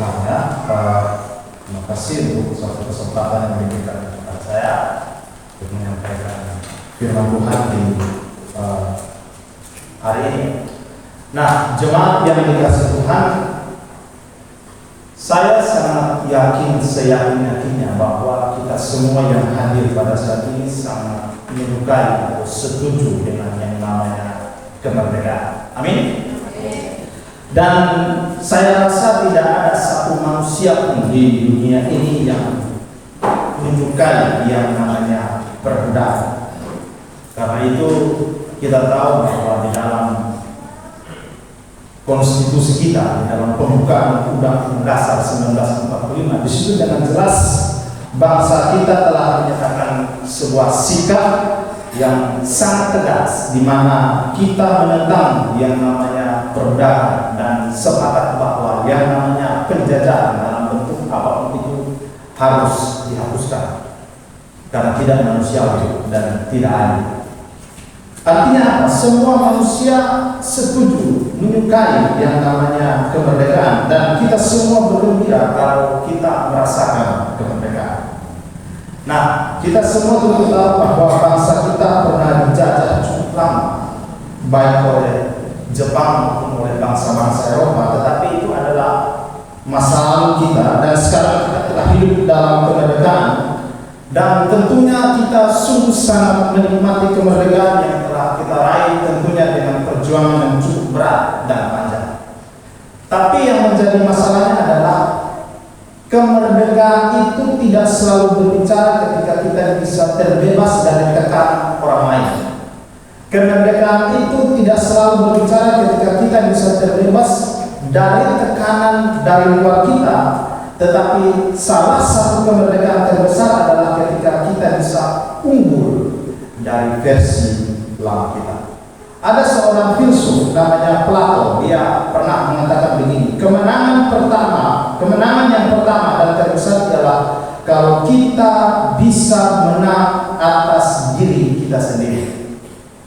Tuhan ya. Terima kasih untuk suatu kesempatan yang diberikan kepada saya untuk menyampaikan firman Tuhan di hari ini. Nah, jemaat yang dikasihi Tuhan, saya sangat yakin, seyakin-yakinnya bahwa kita semua yang hadir pada saat ini sangat menyukai atau setuju dengan yang namanya kemerdekaan. Amin. Dan saya rasa tidak ada satu manusia pun di dunia ini yang menyukai yang namanya perbudakan. Karena itu kita tahu bahwa di dalam konstitusi kita, di dalam pembukaan Undang-Undang Dasar 1945, di situ dengan jelas bangsa kita telah menyatakan sebuah sikap yang sangat tegas, di mana kita menentang yang namanya perbudakan dan sepakat bahwa yang namanya penjajahan dalam bentuk apapun itu harus dihapuskan karena tidak manusiawi dan tidak adil. Artinya apa? Semua manusia setuju menyukai yang namanya kemerdekaan dan kita semua bergembira kalau kita merasakan kemerdekaan. Nah, kita semua tentu tahu bahwa bangsa kita pernah dijajah cukup lama, baik oleh Jepang maupun oleh bangsa-bangsa Eropa, tetapi itu adalah masa lalu kita dan sekarang kita telah hidup dalam kemerdekaan. Dan tentunya kita sungguh sangat menikmati kemerdekaan yang telah kita raih, tentunya dengan perjuangan yang cukup berat dan panjang. Tapi yang menjadi masalahnya adalah kemerdekaan itu tidak selalu berbicara ketika kita bisa terbebas dari tekanan orang lain. Kemerdekaan itu tidak selalu berbicara ketika kita bisa terbebas dari tekanan dari luar kita. Tetapi salah satu kemerdekaan terbesar adalah ketika kita bisa unggul dari versi lama kita. Ada seorang filsuf namanya Plato, dia pernah mengatakan begini, kemenangan yang pertama dan terbesar adalah kalau kita bisa menang atas diri kita sendiri.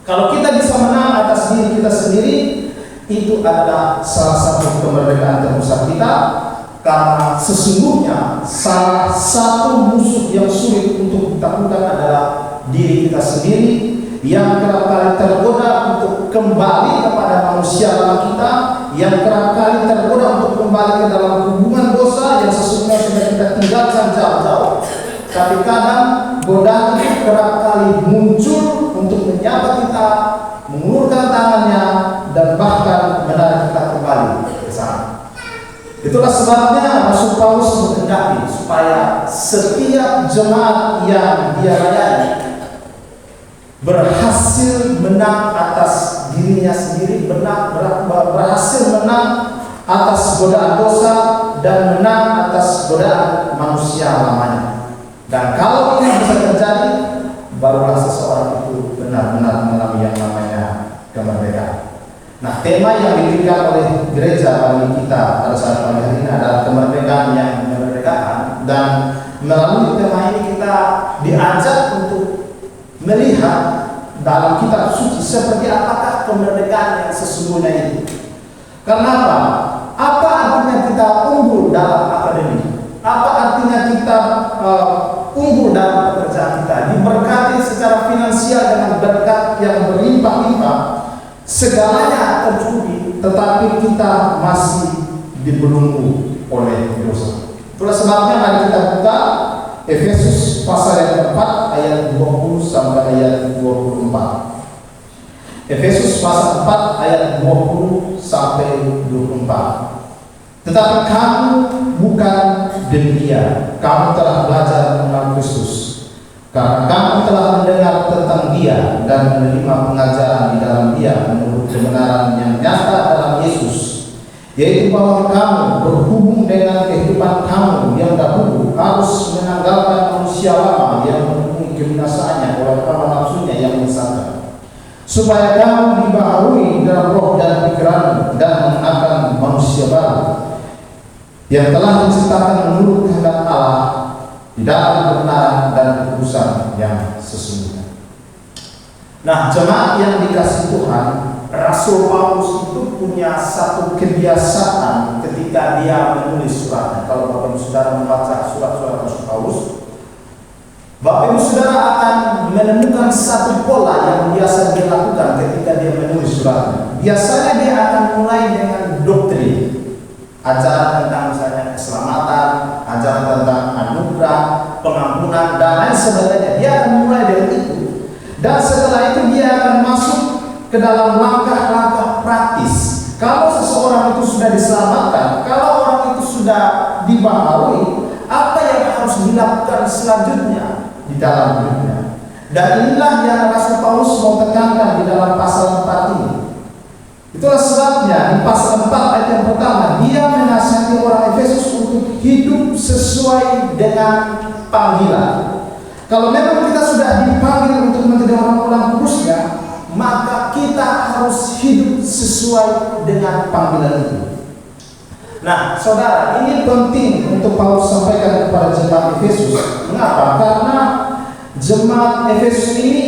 Kalau kita bisa menang atas diri kita sendiri, itu adalah salah satu kemerdekaan terbesar kita. Karena sesungguhnya salah satu musuh yang sulit untuk ditaklukkan adalah diri kita sendiri yang kerap kali tergoda untuk kembali kepada manusia lama kita, yang kerap kali tergoda untuk kembali ke dalam hubungan dosa yang sesungguhnya sudah kita tinggalkan jauh-jauh. Tapi kadang godaan itu kerap kali muncul untuk menyapa kita, mengulurkan tangannya, dan bahkan menarik kita kembali ke sana. Itulah sebabnya Rasul Paulus menghendaki supaya setiap jemaat yang dia layani berhasil menang atas dirinya sendiri, berhasil menang atas godaan dosa dan menang atas godaan manusia lamanya. Dan kalau ini bisa terjadi, barulah seseorang itu benar-benar mengalami yang namanya kemerdekaan. Nah, tema yang diberikan oleh gereja bagi kita pada saat pagi hari ini adalah kemerdekaan yang memerdekakan, dan melalui tema ini kita diajak untuk melihat dalam kitab suci seperti apakah kemerdekaan yang sesungguhnya itu. Karena apa? Apa artinya kita unggul dalam akademik? Apa artinya kita unggul dalam pekerjaan kita? Diberkati secara finansial dengan berkat yang berlimpah-limpah, segalanya tercukupi, tetapi kita masih dibelenggu oleh dosa. Itulah sebabnya mari kita buka Efesus pasal yang keempat ayat 20 sampai ayat 24. Efesus pasal 4 ayat 20 sampai 24. Tetapi kamu bukan demikian. Kamu telah belajar mengenal Kristus. Karena kamu telah mendengar tentang Dia dan menerima pengajaran di dalam Dia menurut kebenaran yang nyata dalam Yesus, yaitu bahwa kamu berhubung dengan kehidupan kamu yang dahulu harus menanggalkan manusia lama yang menemui kebinasaannya oleh hawa nafsunya yang menyesatkan, supaya kamu dibaharui dalam roh dan pikiran dan mengenakan manusia baru yang telah diciptakan menurut kehendak Allah di dalam kebenaran dan kekudusan yang sesungguhnya. Nah, jemaat yang dikasihi Tuhan, Rasul Paulus itu punya satu kebiasaan ketika ketika dia menulis suratnya. Kalau Bapak Ibu Saudara membaca surat-surat Rasul Paulus, Bapak Ibu Saudara akan menemukan satu pola yang biasa dia lakukan ketika dia menulis suratnya. Biasanya dia akan mulai dengan doktrin, ajaran tentang misalnya keselamatan, ajaran tentang anugerah, pengampunan, dan lain sebagainya. Dia akan mulai dari itu. Dan setelah itu dia akan masuk ke dalam langkah-langkah praktis. Kalau seseorang itu sudah diselamatkan, kalau orang itu sudah dibaharui, apa yang harus dilakukan selanjutnya di dalam hidupnya? Dan inilah yang Rasul Paulus mau tekankan di dalam pasal 4 ini. Itulah sebabnya di pasal 4 ayat yang pertama, dia menasihati orang Efesus untuk hidup sesuai dengan panggilan. Kalau memang kita sudah dipanggil untuk menjadi orang-orang kudusnya, maka kita harus hidup sesuai dengan panggilan itu. Nah, saudara, ini penting untuk Paulus sampaikan kepada jemaat Efesus. Mengapa? Karena jemaat Efesus ini,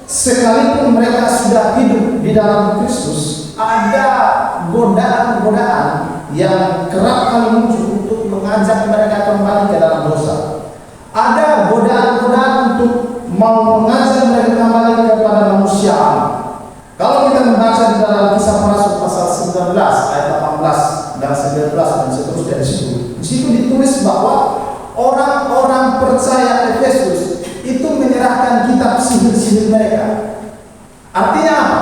sekalipun mereka sudah hidup di dalam Kristus, ada godaan-godaan yang kerap kali muncul untuk mengajak mereka kembali ke dalam dosa. Ada godaan-godaan untuk mau mengajak mereka kembali kepada manusia alam. Kalau kita membaca di dalam Kisah Para Rasul pasal 19 ayat 18 dan 19 dan seterusnya, di situ ditulis bahwa orang-orang percaya Efesus itu menyerahkan kitab sihir-sihir mereka. Artinya apa?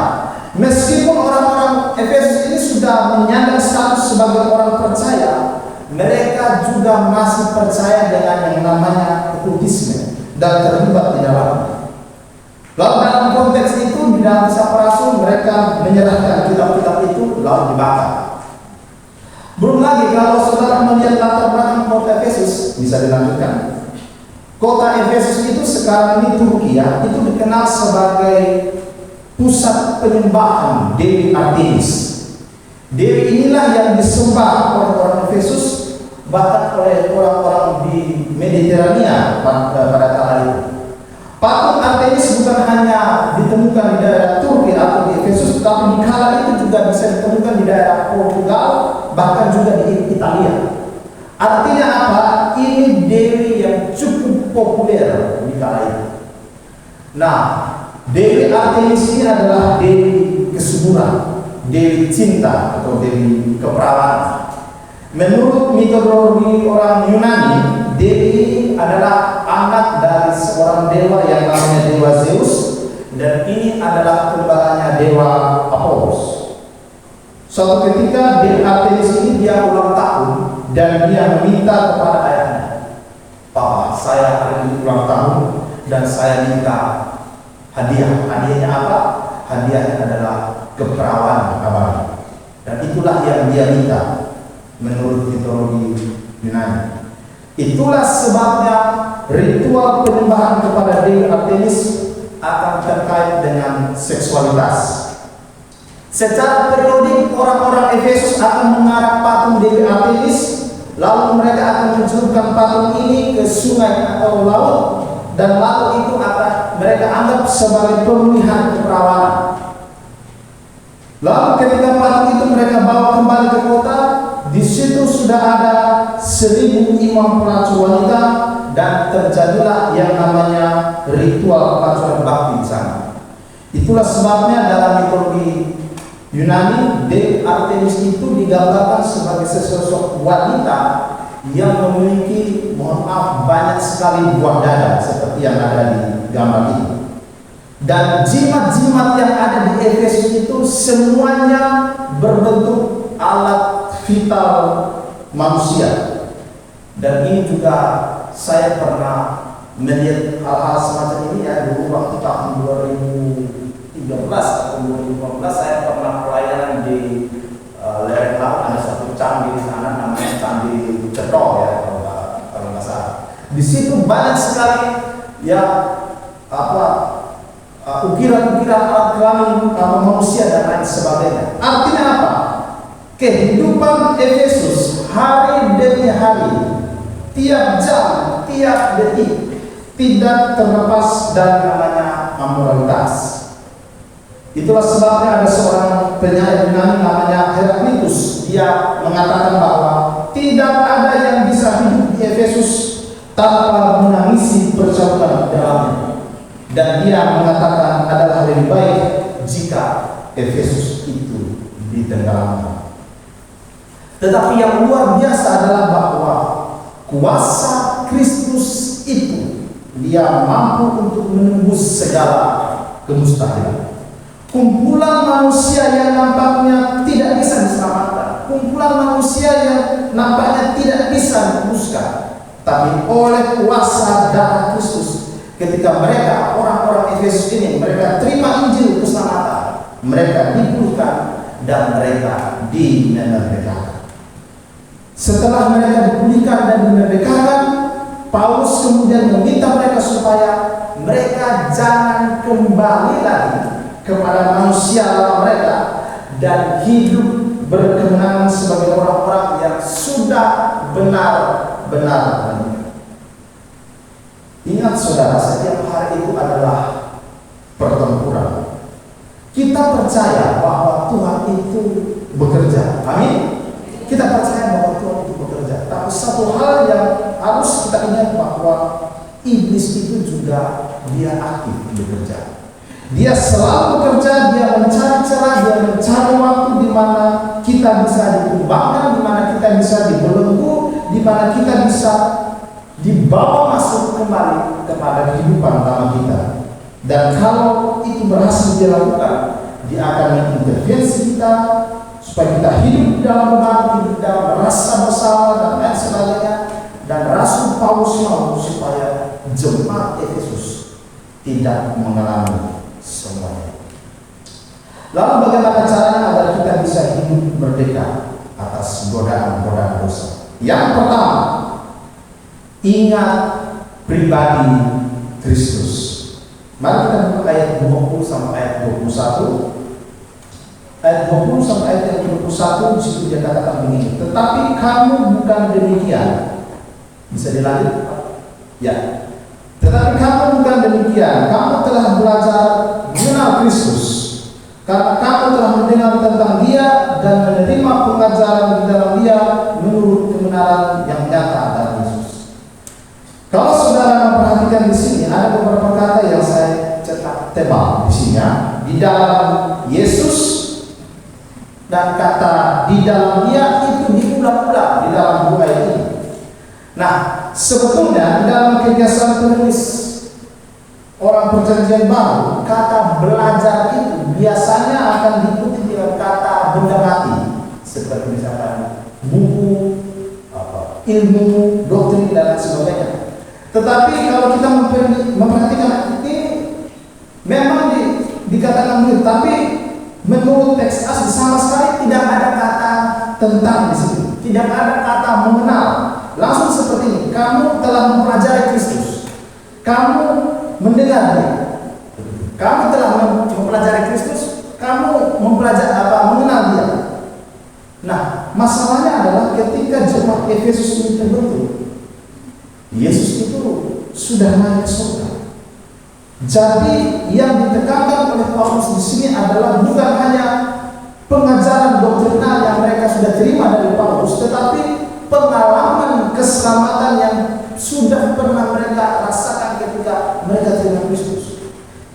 Meskipun orang-orang Efesus ini sudah menyandang status sebagai orang percaya, mereka juga masih percaya dengan yang namanya okultisme dan terlibat di dalamnya. Lalu dalam konteks itu, di dalam Kisah Para Rasul, mereka menyerahkan kitab-kitab itu lalu dibakar. Belum lagi kalau saudara melihat latar belakang kota Efesus, bisa dilanjutkan. Kota Efesus itu sekarang ini Turki, ya, itu dikenal sebagai pusat penyembahan Dewi Artemis. Dewi inilah yang disembah oleh orang Efesus, bahkan oleh orang-orang di Mediterania pada kala itu. Patung Artemis bukan hanya ditemukan di daerah Turki atau di Efesus, tapi di kala itu juga bisa ditemukan di daerah Portugal, bahkan juga di Italia. Artinya apa? Ini dewi yang cukup populer di kala itu. Nah, Dewi Artemis ini adalah dewi kesuburan, dewi cinta atau dewi keperawanan. Menurut mitologi orang Yunani, dewi ini adalah anak dari seorang dewa yang namanya Dewa Zeus, dan ini adalah kembarannya Dewa Apollos. Suatu ketika Dewi Artemis ini dia ulang tahun dan dia meminta kepada ayahnya, "Papa, saya hari ini ulang tahun dan saya minta hadiah." Hadiahnya apa? Hadiahnya adalah keperawanan abadi. Dan itulah yang dia minta menurut mitologi Yunani. Itulah sebabnya ritual penyembahan kepada Dewi Artemis akan terkait dengan seksualitas. Secara periodik orang-orang Efesus akan mengarah patung Dewi Artemis, lalu mereka akan mencelupkan patung ini ke sungai atau laut, dan lalu itu akan mereka anggap sebagai pemulihan keperawanan. Lalu ketika patung itu mereka bawa kembali ke kota, di situ sudah ada 1000 imam pelacur wanita, dan terjadilah yang namanya ritual pelacuran bakti di sana. Itulah sebabnya dalam mitologi Yunani, Dewi Artemis itu digambarkan sebagai sesosok wanita yang memiliki, mohon maaf, banyak sekali buah dada seperti yang ada di gambar ini. Dan jimat-jimat yang ada di Efesus itu semuanya berbentuk alat vital manusia. Dan ini juga saya pernah melihat hal-hal semacam ini, ya, dulu waktu tahun 2013 atau 2015 saya pernah pelayanan di lereng laut. Ada satu candi di sana namanya Candi Cetro, ya, kalau nggak salah. Di situ banyak sekali, ya, ukiran-ukiran alat kelamin manusia dan lain sebagainya. Artinya apa? Kehidupan Efesus hari demi hari, tiap jam, tiap detik tidak terlepas dari namanya amoralitas. Itulah sebabnya ada seorang penyair Yunani namanya Heraklitus. Dia mengatakan bahwa tidak ada yang bisa hidup di Efesus tanpa menangisi percaturan di dalamnya. Dan dia mengatakan adalah lebih baik jika Efesus itu ditenggelamkan. Tetapi yang luar biasa adalah bahwa kuasa Kristus itu dia mampu untuk menembus segala kemustahilan. Kumpulan manusia yang nampaknya tidak bisa diselamatkan, kumpulan manusia yang nampaknya tidak bisa ditebuskan, tapi oleh kuasa darah Kristus, ketika mereka orang-orang Efesus ini mereka terima Injil keselamatan, mereka dipulihkan dan mereka dimerdekakan. Setelah mereka dipulihkan dan dimerdekakan, Paulus kemudian meminta mereka supaya mereka jangan kembali lagi kepada manusia lama mereka dan hidup berkemenangan sebagai orang-orang yang sudah benar-benar menikah. Ingat saudara, setiap hari itu adalah pertempuran. Kita percaya bahwa Tuhan itu bekerja. Amin. Kita percaya bahwa Tuhan itu bekerja. Tapi satu hal yang harus kita ingat bahwa iblis itu juga dia aktif bekerja. Dia selalu bekerja, dia mencari celah, dia mencari waktu di mana kita bisa dikembangkan, di mana kita bisa dibelenggu, di mana kita bisa dibawa masuk kembali kepada kehidupan lama kita. Dan kalau itu berhasil dilakukan, dia akan mengintervensi kita supaya kita hidup di dalam beban, hidup di dalam rasa bersalah dan lain sebagainya. Dan Rasul Paulus mau supaya jemaat Efesus tidak mengalami semuanya. Lalu bagaimana caranya agar kita bisa hidup merdeka atas godaan-godaan dosa? Yang pertama, ingat pribadi Kristus. Mari kita buka ayat 20 sampai ayat 21. Ayat 20 sampai ayat 21 di situ dia katakan begini, tetapi kamu bukan demikian. Bisa dilanjut? Ya. Tetapi kamu bukan demikian. Kamu telah belajar mengenal Kristus, karena kamu telah mendengar tentang Dia dan menerima pengajaran di dalam Dia menurut kebenaran yang nyata dari Yesus. Kalau saudara memperhatikan di sini ada beberapa kata yang saya cetak tebal di sini ya. Di dalam Yesus dan kata di dalam Dia itu diulang-ulang di dalam dua ayat ini. Nah, sebetulnya di dalam kebiasaan penulis orang perjanjian baru, kata belajar itu biasanya akan diikuti dengan kata benda mati, seperti misalkan buku, ilmu, doktrin dan lain sebagainya. Tetapi kalau kita memperhatikan ini, memang dikatakan begitu, tapi menurut teks asli sama sekali tidak ada kata tentang di sini, tidak ada kata mengenal. Langsung seperti ini, kamu telah mempelajari Kristus, kamu mendengar Dia, kamu telah mempelajari Kristus, kamu mengenal Dia. Nah, masalahnya adalah ketika jemaat Efesus ini terbentuk, Yesus itu sudah naik ke surga. Jadi yang ditekankan oleh Paulus di sini adalah bukan hanya pengajaran doktrinal yang mereka sudah terima dari Paulus, tetapi pengalaman keselamatan yang sudah pernah mereka rasakan ketika mereka terima Kristus.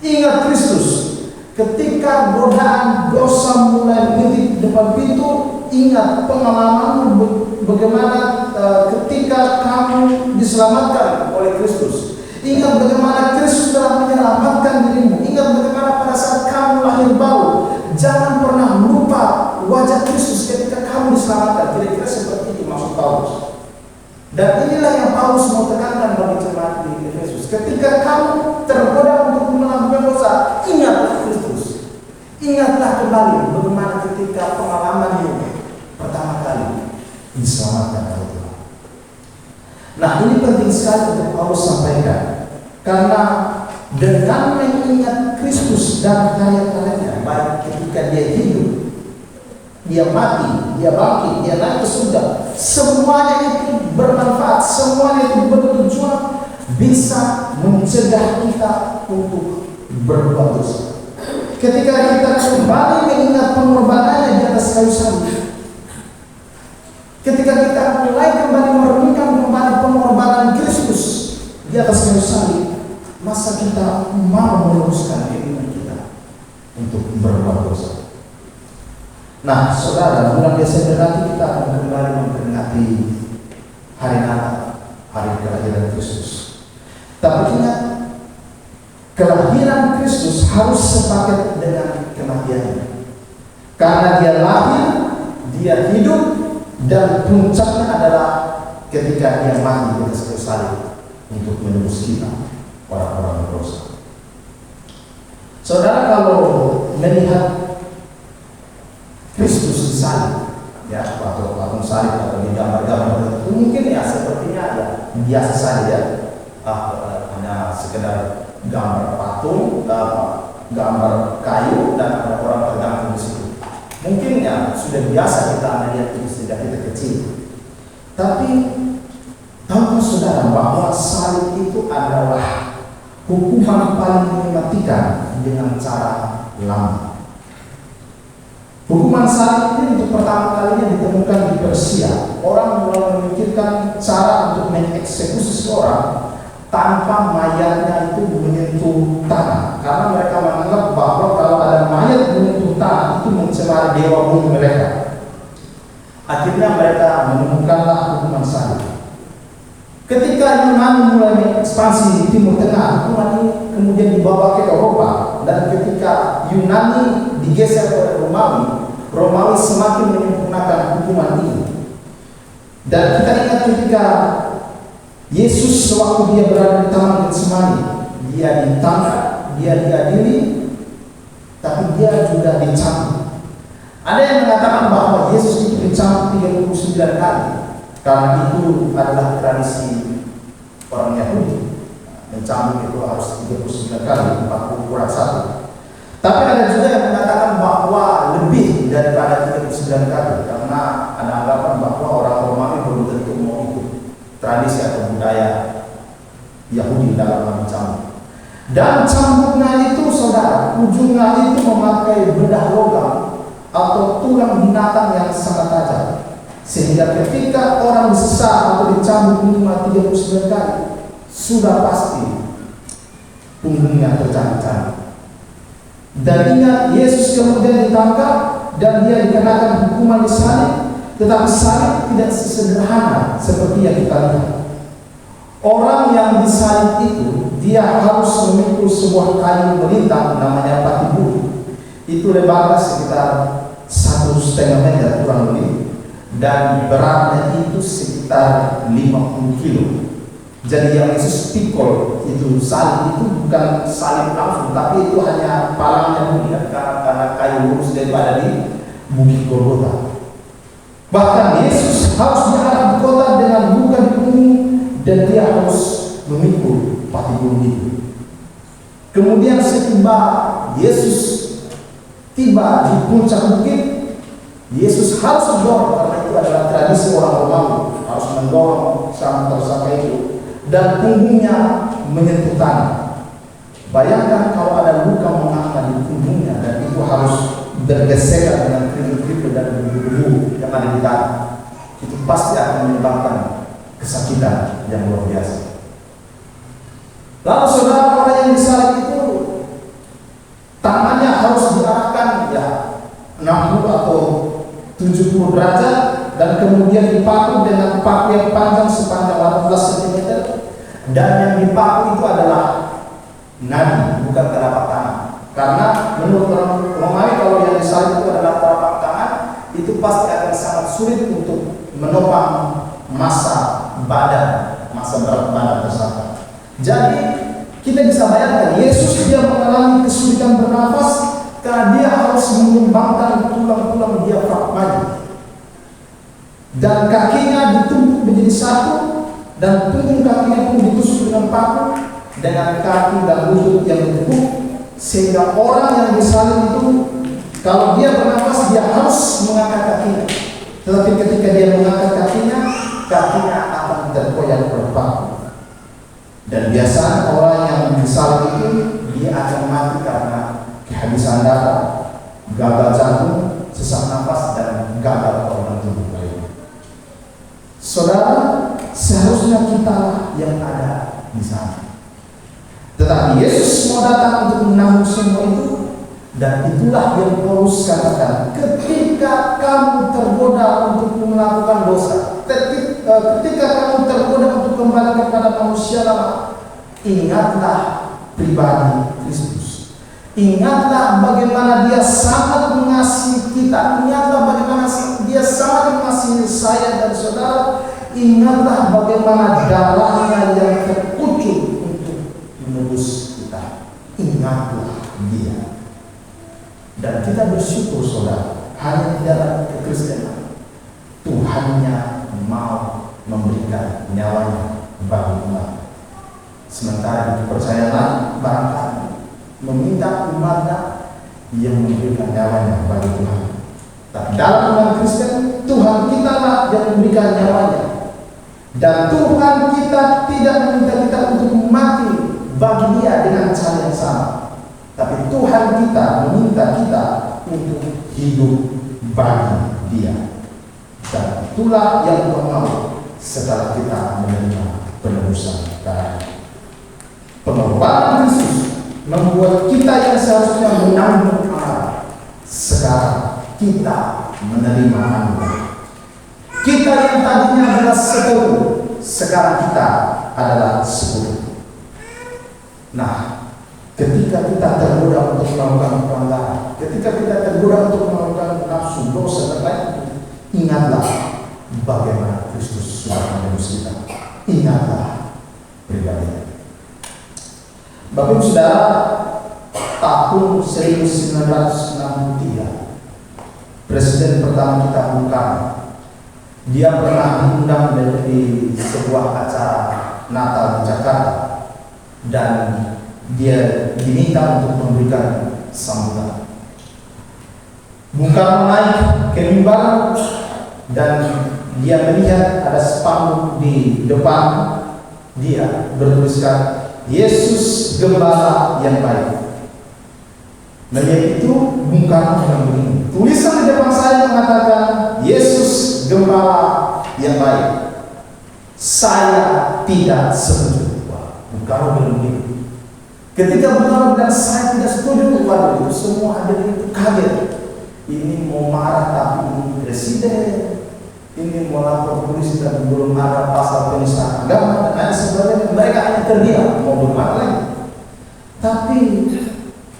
Ingat Kristus, ketika godaan dosa mulai menggigit depan pintu, ingat pengalamanmu bagaimana ketika kamu diselamatkan oleh Kristus. Ingat bagaimana Kristus telah menyelamatkan dirimu. Ingat bagaimana pada saat kamu lahir baru, jangan pernah lupa wajah Kristus ketika kamu diselamatkan. Kira-kira seperti ini maksud Paulus. Dan inilah yang Paulus mau tekankan bagi jemaat di Efesus. Ketika kamu tergoda untuk melakukan dosa, ingatlah Kristus. Ingatlah kembali bagaimana ketika pengalamanmu pertama kali diselamatkan oleh Tuhan. Nah, ini penting sekali untuk Paulus sampaikan, karena dengan mengingat Kristus dan karya-karyanya, baik ketika dia hidup, dia mati, dia bangkit, dia naik ke surga, semuanya itu bermanfaat, semuanya itu bertujuan bisa mencegah kita untuk berbuat dosa. ketika kita kembali mengingat pengorbanannya di atas kayu salib, ketika kita mulai kembali merenungkan kembali pengorbanan Kristus di atas kayu salib, masa kita mau meluruskan keinginan kita untuk berbuat dosa. Nah, saudara, bulan Desember nanti kita akan kembali memperingati hari Natal, hari kelahiran Kristus. Tapi ingat, kelahiran Kristus harus sepaket dengan kematiannya. Karena dia lahir, dia hidup, dan puncaknya adalah ketika dia mati di atas kayu salib untuk menebus kita, orang-orang berdosa. Saudara, kalau melihat Kristus disalib, ya, atau patung salib atau di gambar-gambar itu mungkin ya sepertinya ya biasa saja, hanya sekedar gambar patung, gambar kayu dan ada orang tergantung di situ. Mungkin ya sudah biasa kita melihat itu sejak kita kecil. Tapi tahukah saudara bahwa salib itu adalah hukuman paling mematikan dengan cara lama. Hukuman salib ini untuk pertama kalinya ditemukan di Persia. Orang mulai memikirkan cara untuk mengeksekusi seseorang tanpa mayatnya itu menyentuh tanah, karena mereka menganggap bahwa kalau ada mayat menyentuh tanah itu mencemari dewa bumi mereka. Akhirnya mereka menemukanlah hukuman salib. Ketika Yunani mulai mengekspansi di Timur Tengah, hukuman ini kemudian dibawa ke Eropa, dan ketika Yunani digeser oleh Romawi semakin menyempurnakan hukuman ini. Dan kita ingat ketika Yesus sewaktu dia berada di Taman Getsemani, dia ditangkap, dia diadili, tapi dia juga dicambuk. Ada yang mengatakan bahwa Yesus itu dicambuk 39 kali, karena itu adalah tradisi orang Yahudi. Mencambuk itu harus 39 kali, 40 kurang 1. Tapi ada juga yang mengatakan bahwa lebih daripada 39 kali, karena ada anggapan bahwa orang Romawi belum tentu mau ikut tradisi atau budaya Yahudi dalam mencambuk. Dan cambuknya itu, saudara, ujungnya itu memakai bedah logam atau tulang binatang yang sangat tajam, sehingga ketika orang disesat atau dicambuk minimal 39 kali, sudah pasti punggungnya tercambuk-cambuk. Dan ingat, Yesus kemudian ditangkap dan dia dikenakan hukuman disalib. Tetapi salib tidak sesederhana seperti yang kita lihat. Orang yang disalib itu, dia harus memikul sebuah kayu melintang namanya patibuli. Itu lebarnya sekitar 1,5 meter kurang lebih, dan beratnya itu sekitar 50 kilo. Jadi yang Yesus pikul itu salib itu bukan salib langsung, tapi itu hanya palangnya bumi, karena kayu lurus dia ada di Bukit Golgota. Bahkan Yesus harus diangkat di kota dengan luka di punggung, dan dia harus memikul patibuli itu. Kemudian setiba Yesus tiba di puncak bukit, Yesus harus mendorong, karena itu adalah tradisi orang Romawi, harus mendorong sang tersangka itu, dan punggungnya menyentuh tanah. Bayangkan kalau ada luka menganga di punggungnya, dan itu harus bergesekan dengan keriput-keriput dan bubu-bubu yang ada di tanah. Itu pasti akan menyebabkan kesakitan yang luar biasa. Lalu saudara, orang yang disalib itu tangannya harus diarahkan ya 60 atau 70 derajat, dan kemudian dipaku dengan paku yang panjang sepanjang 18 cm, dan yang dipaku itu adalah nadi, bukan telapak tangan. Karena menurut orang Romawi, kalau yang disalib itu adalah telapak tangan, itu pasti akan sangat sulit untuk menopang massa berat badan tersangka. Jadi kita bisa bayangkan, Yesus dia mengalami kesulitan bernafas karena dia harus mengembangkan tulang-tulang diafragmanya, dan kakinya ditumpuk menjadi satu, dan punggung kakinya pun ditusuk dengan paku, dengan kaki dan lutut yang ditekuk, sehingga orang yang disalib itu kalau dia bernafas dia harus mengangkat kakinya. Tetapi ketika dia mengangkat kakinya akan terkoyak oleh paku. Dan biasanya orang yang disalib itu dia akan mati karena kehabisan darah, gagal jantung, sesak nafas, dan gagal organ tubuh lainnya. Saudara, seharusnya kita yang ada di sana. Tetapi Yesus mau datang untuk menanggung semua itu, dan itulah yang Paulus katakan, ketika kamu tergoda untuk melakukan dosa, ketika kamu tergoda untuk kembali kepada manusia lama, ingatlah pribadi Kristus. Ingatlah bagaimana Dia sangat mengasihi kita. Ingatlah bagaimana Dia sangat mengasihi saya dan saudara. Ingatlah bagaimana darahnya yang terkucur untuk menebus kita. Ingatlah Dia. Dan kita bersyukur saudara, hanya di dalam kekristenan Tuhannya mau memberikan nyawanya bagi umat. Sementara di kepercayaan barangkali meminta umatnya yang memberikan nyawanya bagi Tuhan. Tapi dalam iman Kristen, Tuhan kita lah yang memberikan nyawanya. Dan Tuhan kita tidak meminta kita untuk mati bagi Dia dengan cara yang sama. Tapi Tuhan kita meminta kita untuk hidup bagi Dia. Dan itulah yang Tuhan mau setelah kita menerima penebusan darah. Pengorbanan Kristus membuat kita yang seharusnya menanggung amarah, sekarang kita menerima anugerah. Kita yang tadinya adalah seteru, sekarang kita adalah sekutu. Nah, ketika kita tergoda untuk melakukan pelanggaran, ketika kita tergoda untuk melakukan nafsu, dosa, dan lain, ingatlah bagaimana Kristus sudah menebus kita. Ingatlah pribadinya. Bapak Ibu Saudara, tahun 1963, Presiden pertama kita Bung Karno, dia pernah diundang di sebuah acara Natal di Jakarta, dan dia diminta untuk memberikan sambutan. Bung Karno naik ke mimbar dan dia melihat ada spanduk di depan dia bertuliskan Yesus Gembala yang baik. Melihat itu Bung Karno bilang begini, tulisan di depan saya mengatakan Yesus Gembala yang baik. Saya tidak setuju. Bung Karno bilang begini. Ketika Bung Karno bilang saya tidak setuju, waduh, itu semua hadirin itu kaget. Ini mau marah tapi ini presiden, ini mau lapor polisi dan belum ada pasal penistaan agama dan lain sebagainya. Mereka hanya terdiam, mau berbuat lagi. Tapi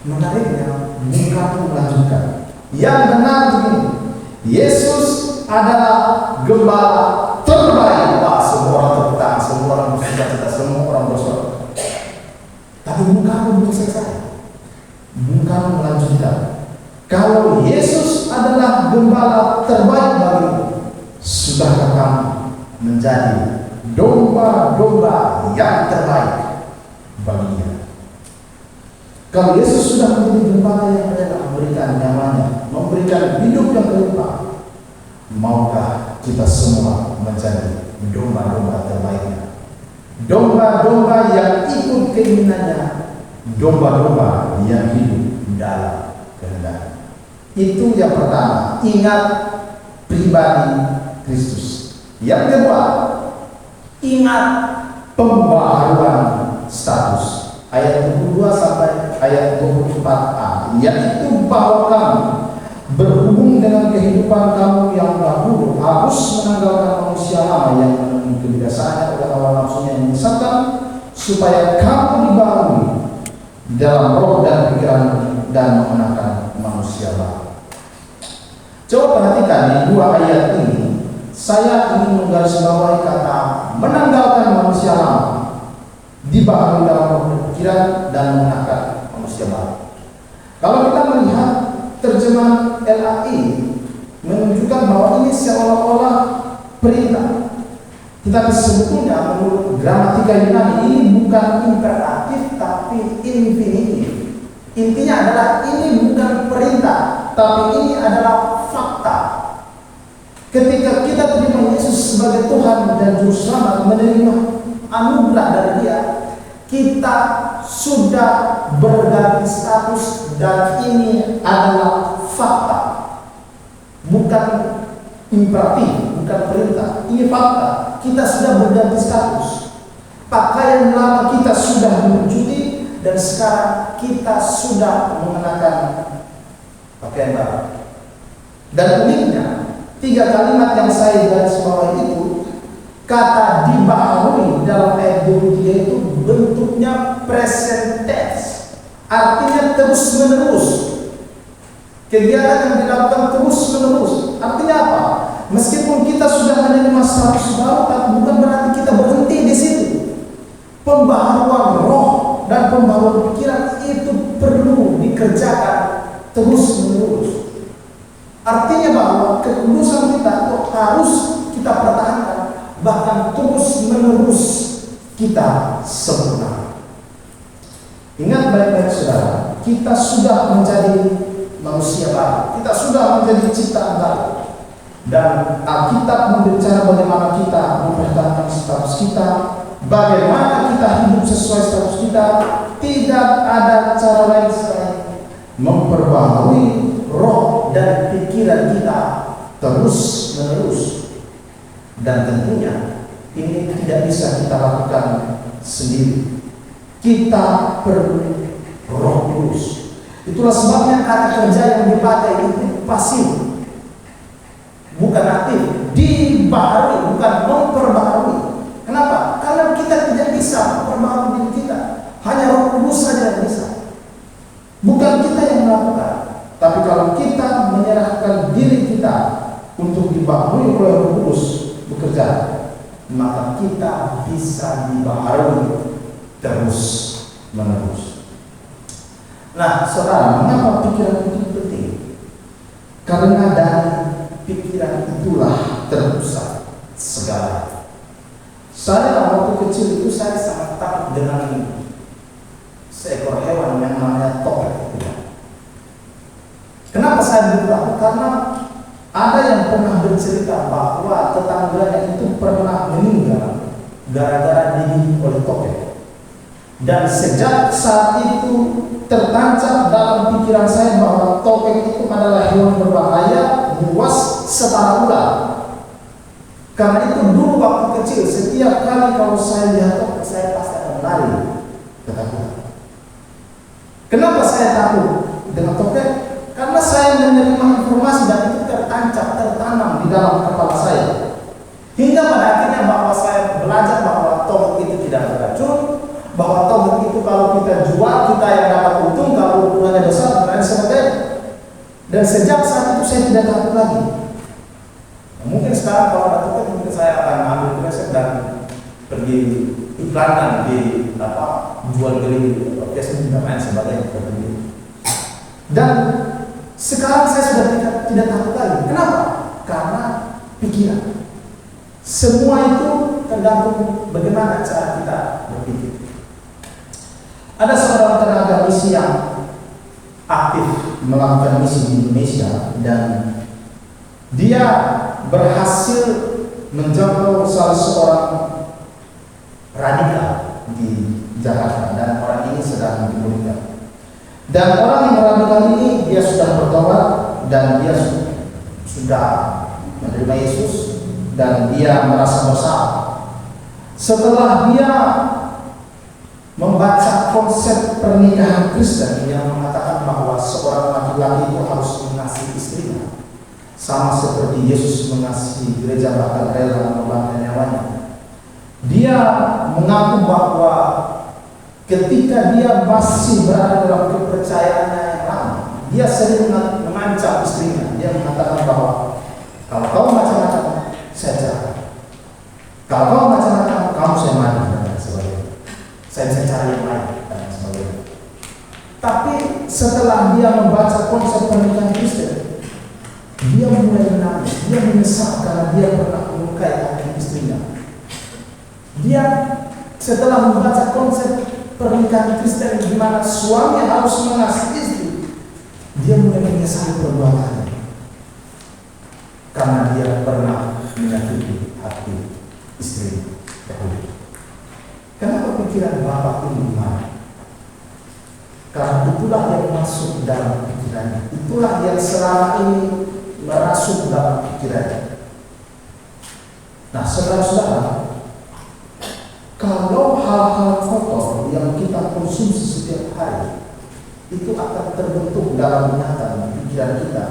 menariknya Bung Karno melanjutkan, yang benar begini, Yesus adalah gembala terbaik. Wah, semua orang tepuk tangan, semua orang bersuka-cita, semua orang bersorak. Tapi Bung Karno belum selesai. Bung Karno melanjutkan, kalau Yesus adalah gembala terbaik bagimu, sudahkah kamu menjadi domba-domba yang terbaik bagi Dia? Kalau Yesus sudah menjadi gembala yang rela memberikan nyawanya, memberikan hidup yang berlimpah, maukah kita semua menjadi domba-domba terbaiknya? Domba-domba yang ikut keinginannya, domba-domba yang hidup dalam kehendak. Itu yang pertama, ingat pribadi Kristus. Yang kedua, ingat pembaharuan status. Ayat 22 sampai ayat 24a, yaitu bahwa kamu berhubung dengan kehidupan kamu yang dahulu harus menanggalkan manusia lama yang memenuhi kebiasaannya oleh hawa nafsunya yang menyesatkan, supaya kamu dibangun dalam roh dan pikiran dan mengenakan manusia lama. Coba perhatikan di dua ayat ini, saya ingin menggarisbawahi kata menanggalkan manusia lama, dibangun dalam roh dan pikiran dan mengenakan manusia lama. Kalau kita melihat terjemahan LAI menunjukkan bahwa ini seolah-olah perintah, tetapi sebetulnya menurut gramatika Yunani ini bukan imperatif tapi infinitif. Intinya adalah ini bukan perintah, tapi ini adalah fakta. Ketika kita terima Yesus sebagai Tuhan dan Juru Selamat, menerima anugerah dari Dia, kita sudah berganti status, dan ini adalah fakta, bukan imperatif, bukan perintah. Ini fakta. Kita sudah berganti status. Pakaian lama kita sudah dicuci, dan sekarang kita sudah mengenakan pakaian baru. Dan uniknya, 3 kalimat yang saya garis bawahi itu, kata dibaharui dalam ayat 23 itu bentuknya present tense, artinya terus menerus. Kegiatan yang dilakukan terus menerus. Artinya apa? Meskipun kita sudah menerima status baru, tapi bukan berarti kita berhenti di situ. Pembaharuan roh dan pembaharuan pikiran itu perlu dikerjakan terus menerus. Artinya bahwa kekudusan kita itu harus kita pertahankan, bahkan terus menerus kita sempurna. Ingat baik-baik saudara, kita sudah menjadi manusia baru, kita sudah menjadi ciptaan baru, dan Alkitab membicara bagaimana kita mempertahankan status kita, bagaimana kita hidup sesuai status kita. Tidak ada cara lain selain memperbaharui roh dan pikiran kita terus menerus. Dan tentunya ini tidak bisa kita lakukan sendiri. Kita perlu Roh Kudus. Itulah sebabnya kata kerja yang dipakai itu pasif, bukan aktif. Dibaharui, bukan memperbaharui. Kenapa? Karena kita tidak bisa memperbaharui diri kita. Hanya Roh Kudus saja yang bisa. Bukan kita yang melakukan. Tapi kalau kita menyerahkan diri kita untuk dibaharui oleh Roh Kudus bekerja, maka kita bisa dibaharui terus menerus. Nah, saudara, mengapa pikiran itu penting? Karena dari pikiran itulah terpusat segala. Saya waktu kecil itu saya sangat takut dengan seekor hewan yang namanya tokek. Kenapa saya bertakut? Karena ada yang pernah bercerita bahwa tetangganya itu pernah meninggal gara-gara digigit oleh tokek. Dan sejak saat itu tertancap dalam pikiran saya bahwa tokek itu adalah hewan berbahaya, buas, setara ular. Karena itu dulu waktu kecil, setiap kali kalau saya lihat tokek, saya pasti akan lari ketakutan. Kenapa saya takut dengan tokek? Karena saya menerima informasi dan itu tertancap, tertanam di dalam kepala saya. Hingga pada akhirnya bahwa saya belajar bahwa tokek itu tidak beracun, bahwa tokek itu kalau kita jual, kita yang dapat untung, kalau ukurannya besar, dan sebagainya. Dan sejak saat itu saya tidak takut lagi. Nah, mungkin sekarang kalau ada tokek, mungkin saya akan ambil kresek dan pergi iklankan di jual beli Facebook dan lain sebagainya. Dan sekarang saya sudah tidak takut lagi. Kenapa? Karena pikiran. Semua itu tergantung bagaimana cara kita berpikir. Ada seorang tenaga misi yang aktif melakukan misi di Indonesia, dan dia berhasil menjangkau salah seorang radikal di Jakarta, dan orang ini sedang dimulihkan. Dan orang yang radikal ini dia sudah bertobat, dan dia sudah menerima Yesus, dan dia merasa bersalah. Setelah dia membaca konsep pernikahan Kristen yang mengatakan bahwa seorang laki-laki itu harus mengasihi istrinya sama seperti Yesus mengasihi gereja, bahkan rela mengorbankan nyawanya. Dia mengaku bahwa ketika dia masih berada dalam kepercayaannya yang lama, dia sering mengancam istrinya. Dia mengatakan bahwa kalau kau macam-macam, saya cerai. Kalau kau macam-macam, kamu saya mati, dan sebagainya. Saya bisa cari yang lain, dan sebagainya. Tapi setelah dia membaca konsep pernikahan Kristen, dia mulai menangis. Dia menyesal karena dia pernah melukai hati istrinya. Dia setelah membaca konsep pernikahan Kristen di mana suami harus mengasihi istri, dia mulai menyesali perbuatannya karena dia pernah menyakiti hati istri dahulu. Kenapa pikiran Bapak ini gimana? Karena itulah yang masuk dalam pikirannya. Itulah yang selama ini merasuk dalam pikirannya. Nah, saudara-saudara, kalau hal-hal kotor yang kita konsumsi setiap hari itu akan terbentuk dalam ingatan pikiran kita,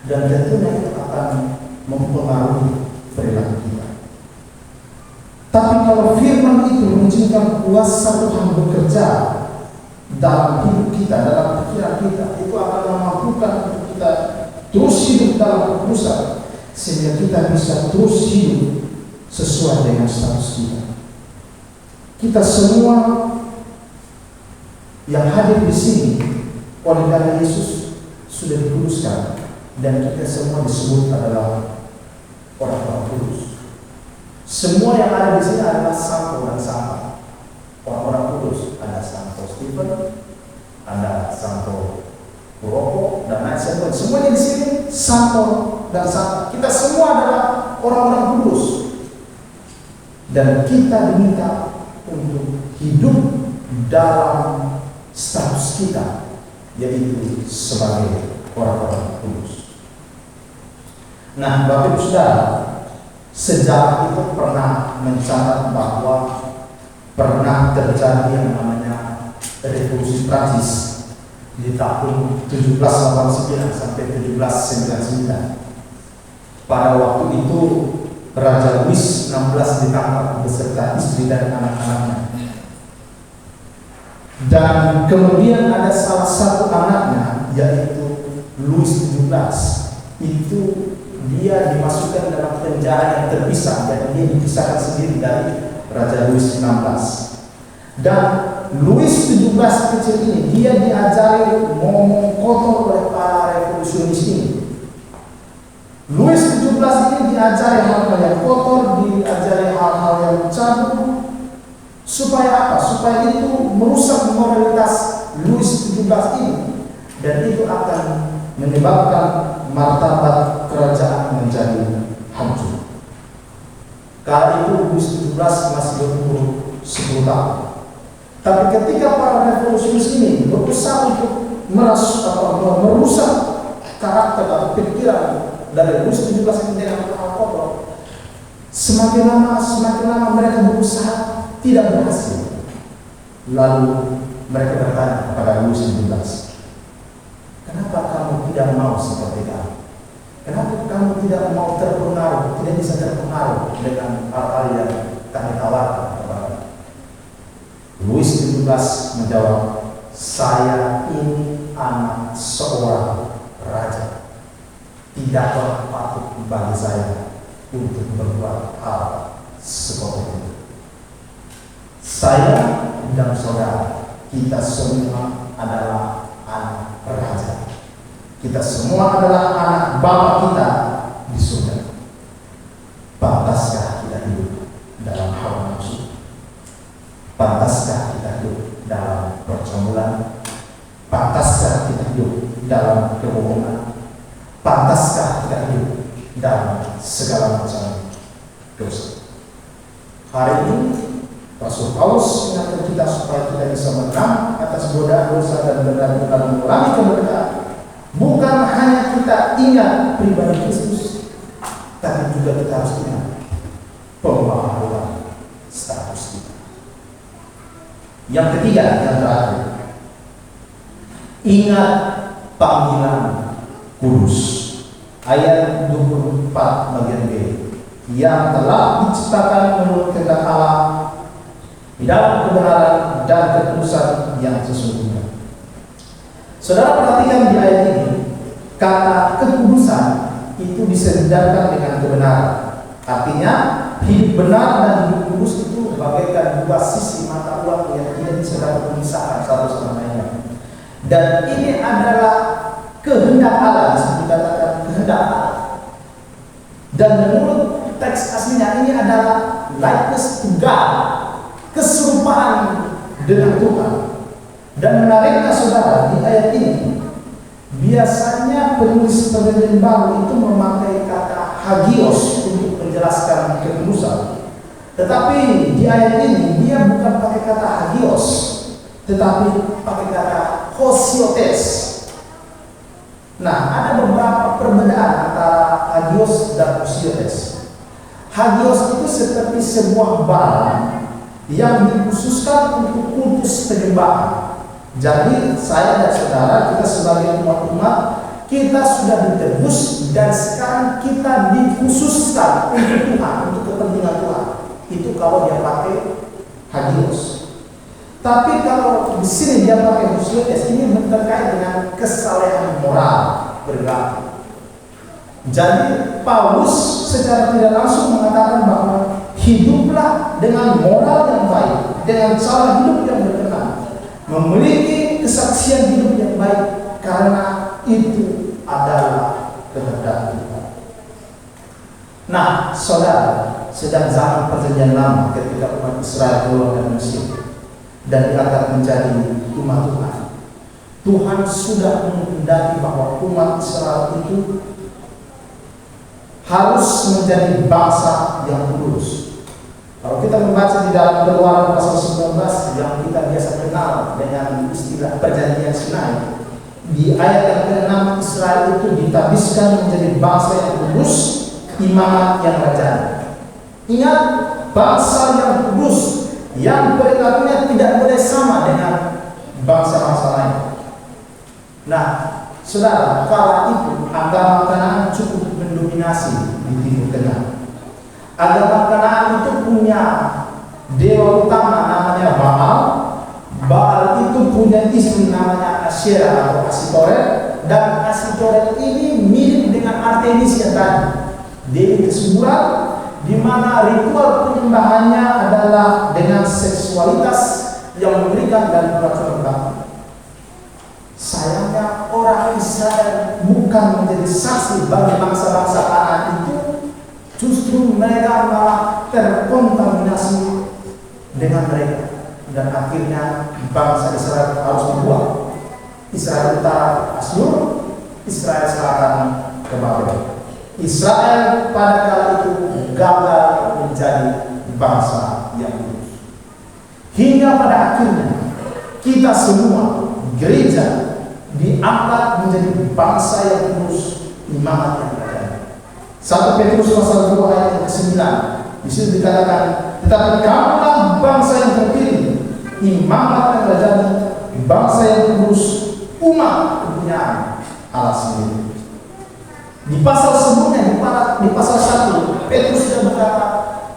dan tentunya itu akan mempengaruhi perilaku kita. Tapi kalau firman itu mengizinkan kuasa Tuhan bekerja dalam hidup kita, dalam pikiran kita, itu akan memampukan untuk kita terus hidup dalam kekudusan, sehingga kita bisa terus hidup sesuai dengan status kita. Kita semua yang hadir di sini oleh darah Yesus sudah dikuduskan, dan kita semua disebut adalah orang-orang kudus. Semua yang ada di sini adalah Santo dan Santa. Orang-orang kudus, ada Santo Stephen, ada Santo Puroko, dan lain sebagainya. Semuanya di sini Santo dan Santa. Kita semua adalah orang-orang kudus, dan kita diminta untuk hidup dalam status kita, yaitu sebagai orang-orang kudus. Nah, Bapak Ibu Saudara, sejarah itu pernah mencatat bahwa pernah terjadi yang namanya revolusi Prancis di tahun 1789 sampai 1799. Pada waktu itu Raja Louis XVI ditangkap beserta istri dan anak-anaknya. Dan kemudian ada salah satu anaknya, yaitu Louis XVII. Itu dia dimasukkan dalam penjara yang terpisah, dan dia dipisahkan sendiri dari Raja Louis XVI. Dan Louis XVII kecil ini, dia diajari ngomong kotor oleh para revolusionis ini. Louis XVII ini diajari hal-hal yang kotor, diajari hal-hal yang cabul. Supaya apa? Supaya itu merusak moralitas Louis XVII ini, dan itu akan menyebabkan martabat kerajaan menjadi hancur. Kala itu Louis XVII masih berumur 10 tahun. Tapi ketika para revolusionis ini berusaha untuk merusak karakter atau pikiran dari Louis XVII ini dengan hal kotor, semakin lama mereka berusaha tidak berhasil. Lalu mereka bertanya kepada Louis XVII, kenapa kamu tidak mau seperti kami? Kenapa kamu tidak mau terpengaruh, tidak bisa terpengaruh dengan hal-hal yang kami tawarkan kepada? Louis XVII menjawab, saya ini anak seorang raja. Tidaklah patut bagi saya untuk berbuat hal seperti itu. Saya dan saudara, kita semua adalah anak raja. Kita semua adalah anak Bapa kita di surga. Pantaskah kita hidup dalam hawa nafsu? Pantaskah kita hidup dalam percambulan? Pantaskah kita hidup dalam kebohongan? Pantaskah kita hidup dalam segala macam dosa? Hari ini Rasul Paulus mengingatkan kita supaya kita bisa menang atas godaan dosa dan benar-benar mengulangi kemerdekaan. Bukan hanya kita ingat pribadi Kristus, tapi juga kita harus ingat pembaharuan status kita. Yang ketiga, yang terakhir, ingat panggilan kudus. Ayat 24 bagian B, yang telah diciptakan menurut kehendak Allah di dalam kebenaran dan kekudusan yang sesungguhnya. Saudara perhatikan di ayat ini, kata kekudusan itu disedarkan dengan kebenaran. Artinya hidup benar dan hidup kudus itu bagaikan dua sisi mata uang yang tidak bisa dapat memisahkan satu sama lainnya. Dan ini adalah kehendak Allah, disebut dikatakan kehendak Allah. Dan menurut teks aslinya ini adalah likeness to God, keserupaan dengan Tuhan. Dan menariknya saudara, di ayat ini biasanya penulis perjanjian baru itu memakai kata hagios untuk menjelaskan kekudusan. Tetapi di ayat ini dia bukan pakai kata hagios, tetapi pakai kata hosiotes. Nah, ada beberapa perbedaan antara hagios dan hosiotes. Hagios itu seperti sebuah barang yang dikhususkan untuk kultus penyembahan. Jadi saya dan saudara, kita sebagai umat-umat, kita sudah ditebus dan sekarang kita dikhususkan untuk Tuhan, untuk kepentingan Tuhan. Itu kalau dia pakai hagios. Tapi kalau di sini dia pakai hosiotes, ini terkait dengan kesalehan moral berlaku. Jadi Paulus secara tidak langsung mengatakan bahwa hiduplah dengan moral yang baik, dengan cara hidup yang berkenan, memiliki kesaksian hidup yang baik, karena itu adalah kehendak Tuhan. Nah, saudara, sedang zaman perjanjian lama ketika umat Israel keluar dari Mesir dan diangkat menjadi umat Tuhan, Tuhan sudah menghendaki bahwa umat Israel itu harus menjadi bangsa yang kudus. Kalau kita membaca di dalam Keluaran pasal 19 yang kita biasa kenal dengan istilah perjanjian Sinai, di ayat yang ke-6 Israel itu ditabiskan menjadi bangsa yang kudus, imamat yang rajani. Ingat, bangsa yang kudus yang perilakunya tidak boleh sama dengan bangsa-bangsa lain. Nah, saudara, kala itu agama Kanaan cukup mendominasi di Timur Tengah. Agama Kanaan itu punya dewa utama namanya Baal. Baal itu punya istri namanya Asyera atau Asitoret, dan Asitoret ini mirip dengan Artemis yang tadi, dewi kesuburan, di mana ritual penyembahannya adalah dengan seksualitas yang mengerikan dan beracun banget. Sayangnya orang Israel bukan menjadi saksi bagi bangsa-bangsa Kanaan itu, justru mereka malah terkontaminasi dengan mereka, dan akhirnya bangsa Israel harus dibuang. Israel utara Asyur, Israel selatan ke Babel. Israel pada kala itu gagal menjadi bangsa yang kudus. Hingga pada akhirnya kita semua gereja diangkat menjadi bangsa yang kudus, imamat yang rajani. 1 Petrus pasal 2 ayat yang ke-9, di situ dikatakan, tetapi kamulah bangsa yang terpilih, imamat yang rajani, bangsa yang kudus, umat kepunyaan Allah sendiri. Di pasal sebelumnya, di pasal 1, Petrus sudah berkata,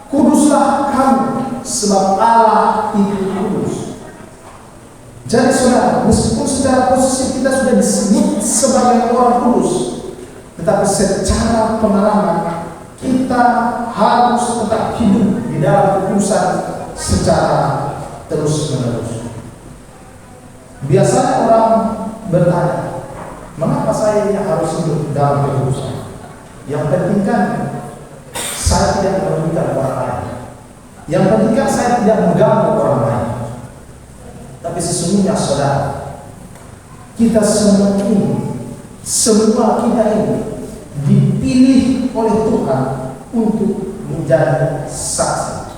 kuduslah kamu sebab Allah itu kudus. Jadi saudara, meskipun secara posisi kita sudah disebut sebagai orang kudus, tetapi secara pengalaman kita harus tetap hidup di dalam kekudusan secara terus-menerus. Biasanya orang bertanya, mengapa saya ini harus hidup dalam kekudusan? Yang penting kan saya tidak merugikan orang lain. Yang penting kan saya tidak mengganggu orang lain. Tapi sesungguhnya saudara, kita semua kita ini dipilih oleh Tuhan untuk menjadi saksi.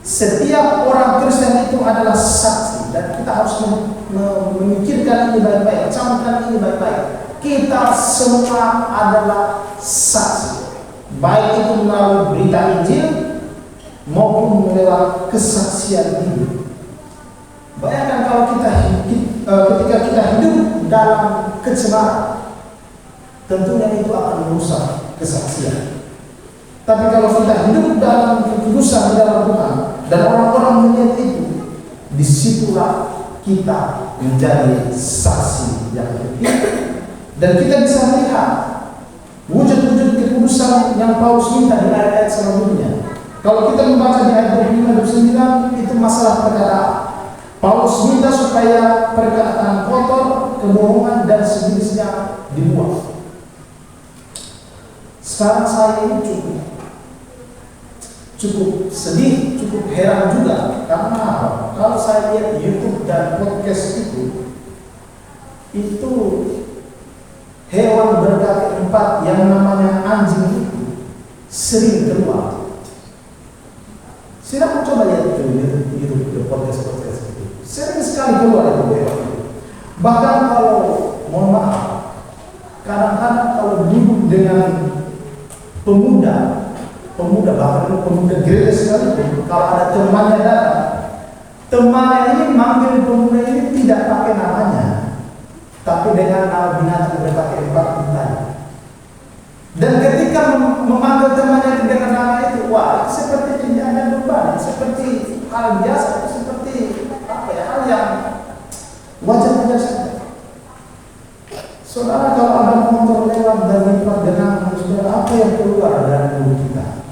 Setiap orang Kristen itu adalah saksi, dan kita harus memikirkan ini baik-baik, camkan ini baik-baik. Kita semua adalah saksi, baik itu melalui berita Injil maupun melalui kesaksian hidup. Bayangkan kalau ketika kita hidup dalam kecemaran, tentunya itu akan merusak kesaksian. Tapi kalau kita hidup dalam kekudusan di dalam Tuhan dan orang-orang melihat itu, disitulah kita menjadi saksi yang penting, dan kita bisa melihat wujud-wujud kekudusan yang Paulus minta di ayat-ayat sebelumnya. Kalau kita membaca di ayat 25-29, itu masalah perkataan. Paulus minta supaya perkataan kotor, kebohongan, dan sejenisnya dibuang. Sekarang saya ini cukup sedih, cukup heran juga. Karena apa? Kalau saya lihat YouTube dan podcast itu hewan berkaki 4 yang namanya anjing itu sering keluar. Silahkan coba lihat itu podcast itu. Sering sekali keluar itu lewat itu. Bahkan kalau mohon maaf, kadang-kadang kalau duduk dengan pemuda bahkan pemuda gereja sekalipun, kalau ada temannya datang, temannya ini manggil pemuda ini tidak pakai namanya, tapi dengan nama binatang berpakai 4 tadi. Dan ketika memanggil temannya itu dengan nama itu, wah, seperti tidak ada beban, seperti hal biasa, seperti hal yang wajar saja. Saudara, kalau ada motor lewat dan lipat genangan, saudara, apa yang keluar dari mulut kita?